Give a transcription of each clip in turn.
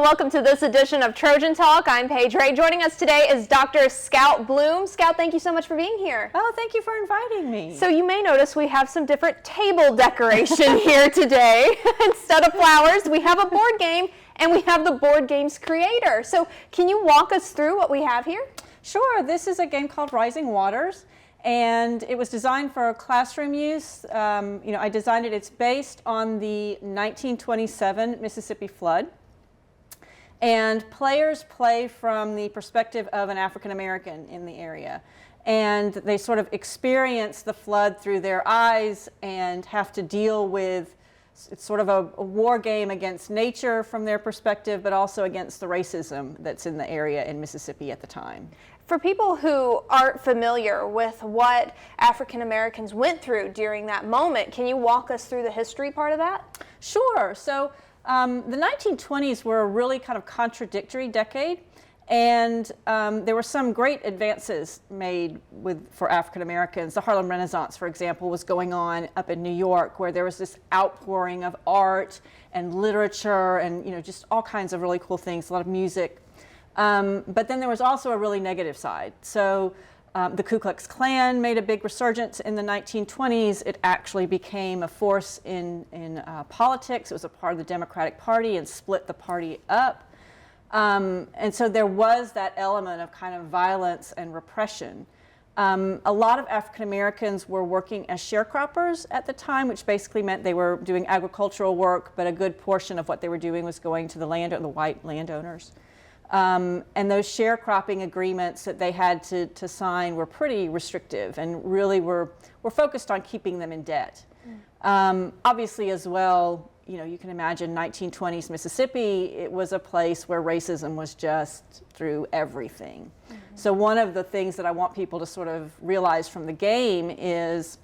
welcome to this edition of Trojan Talk. I'm Paige. Joining us today is Dr. Scout Blum. Scout, thank you so much for being here. Oh, thank you for inviting me. So you may notice we have some different table decoration here today. Instead of flowers, we have a board game, and we have the board game's creator. So can you walk us through what we have here? Sure. This is a game called Rising Waters, and it was designed for classroom use. I designed it. It's based on the 1927 Mississippi flood. And players play from the perspective of an African American in the area. And they sort of experience the flood through their eyes and have to deal with, it's sort of a war game against nature from their perspective, but also against the racism that's in the area in Mississippi at the time. For people who aren't familiar with what African Americans went through during that moment, can you walk us through the history part of that? Sure. So the 1920s were a really kind of contradictory decade, and there were some great advances made for African Americans. The Harlem Renaissance, for example, was going on up in New York, where there was this outpouring of art and literature and just all kinds of really cool things, a lot of music. But then there was also a really negative side. So the Ku Klux Klan made a big resurgence in the 1920s. It actually became a force in politics. It was a part of the Democratic Party and split the party up. And so there was that element of kind of violence and repression. A lot of African Americans were working as sharecroppers at the time, which basically meant they were doing agricultural work, but a good portion of what they were doing was going to the white landowners. And those sharecropping agreements that they had to sign were pretty restrictive and really were focused on keeping them in debt. Obviously as well, you can imagine 1920s Mississippi, it was a place where racism was just through everything. Mm-hmm. So one of the things that I want people to sort of realize from the game is,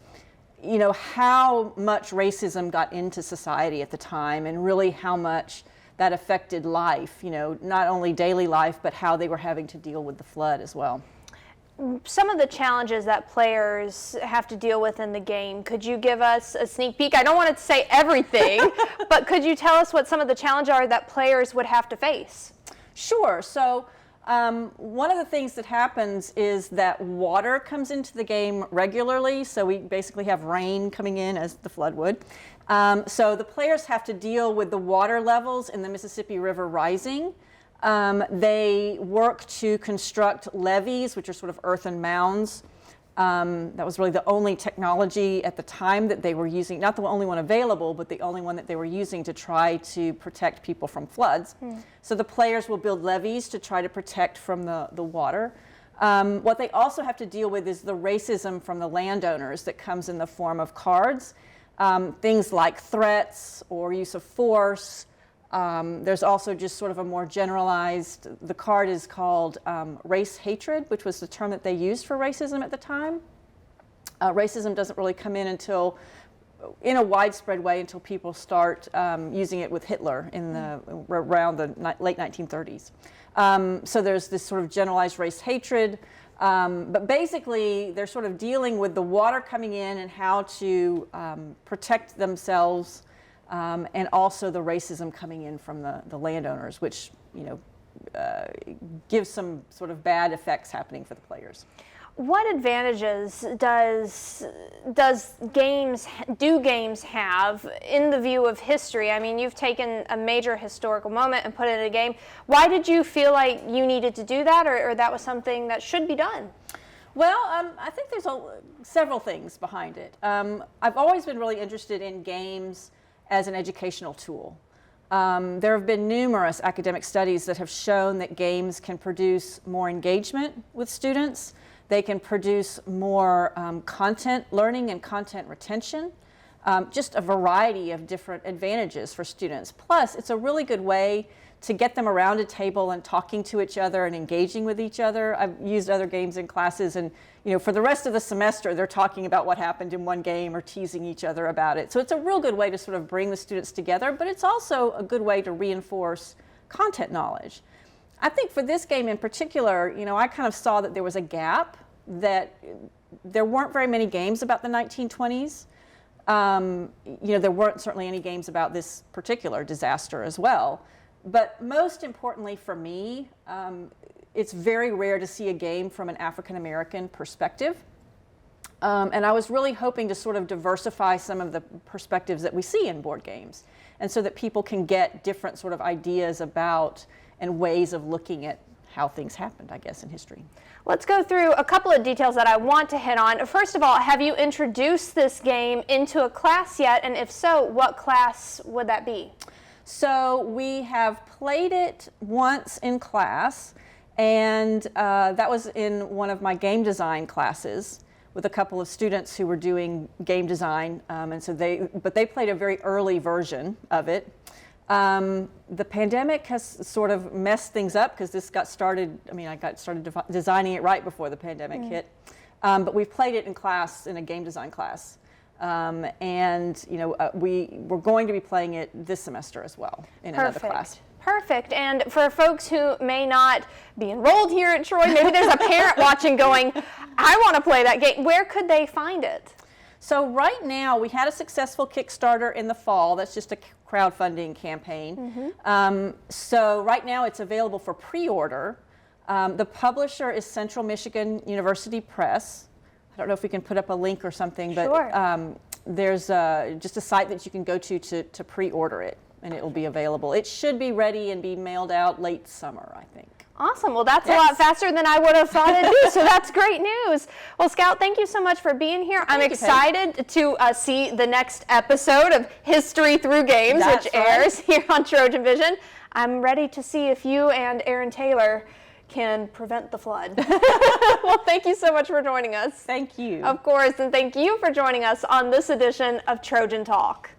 how much racism got into society at the time and really how much that affected life, not only daily life, but how they were having to deal with the flood as well. Some of the challenges that players have to deal with in the game, could you give us a sneak peek? I don't want to say everything, but could you tell us what some of the challenges are that players would have to face? Sure. So one of the things that happens is that water comes into the game regularly. So we basically have rain coming in as the flood would. So the players have to deal with the water levels in the Mississippi River rising. They work to construct levees, which are sort of earthen mounds. That was really the only technology at the time that they were using, not the only one available, but the only one that they were using to try to protect people from floods. So the players will build levees to try to protect from the water. What they also have to deal with is the racism from the landowners that comes in the form of cards. Things like threats or use of force. There's also just sort of a more generalized, the card is called race hatred, which was the term that they used for racism at the time. Racism doesn't really come in in a widespread way until people start using it with Hitler around the late 1930s. So there's this sort of generalized race hatred. But basically, they're sort of dealing with the water coming in and how to protect themselves, and also the racism coming in from the landowners, which gives some sort of bad effects happening for the players. What advantages do games have in the view of history? I mean, you've taken a major historical moment and put it in a game. Why did you feel like you needed to do that, or that was something that should be done? Well, I think there's several things behind it. I've always been really interested in games as an educational tool. There have been numerous academic studies that have shown that games can produce more engagement with students. They can produce more content learning and content retention, just a variety of different advantages for students. Plus, it's a really good way to get them around a table and talking to each other and engaging with each other. I've used other games in classes, and for the rest of the semester, they're talking about what happened in one game or teasing each other about it. So it's a real good way to sort of bring the students together, but it's also a good way to reinforce content knowledge. I think for this game in particular, I kind of saw that there was a gap, that there weren't very many games about the 1920s. There weren't certainly any games about this particular disaster as well. But most importantly for me, it's very rare to see a game from an African American perspective. And I was really hoping to sort of diversify some of the perspectives that we see in board games, and so that people can get different sort of ideas about and ways of looking at how things happened, I guess, in history. Let's go through a couple of details that I want to hit on. First of all, have you introduced this game into a class yet? And if so, what class would that be? So we have played it once in class, and that was in one of my game design classes with a couple of students who were doing game design, and so they played a very early version of it. The pandemic has sort of messed things up because this got started, I got started designing it right before the pandemic hit. But we've played it in class, in a game design class. And we're going to be playing it this semester as well in another class. Perfect. And for folks who may not be enrolled here at Troy, maybe there's a parent watching going, I want to play that game. Where could they find it? So right now, we had a successful Kickstarter in the fall. That's just a crowdfunding campaign. So right now, it's available for pre-order. The publisher is Central Michigan University Press. I don't know if we can put up a link or something, but sure. There's just a site that you can go to pre-order it, and it will be available. It should be ready and be mailed out late summer, I think. Awesome. Well, that's a lot faster than I would have thought it'd be, so that's great news. Well, Scout, thank you so much for being here. I'm excited to see the next episode of History Through Games, which airs here on TrojanVision. I'm ready to see if you and Aaron Taylor can prevent the flood. Well, thank you so much for joining us. Thank you. Of course, and thank you for joining us on this edition of Trojan Talk.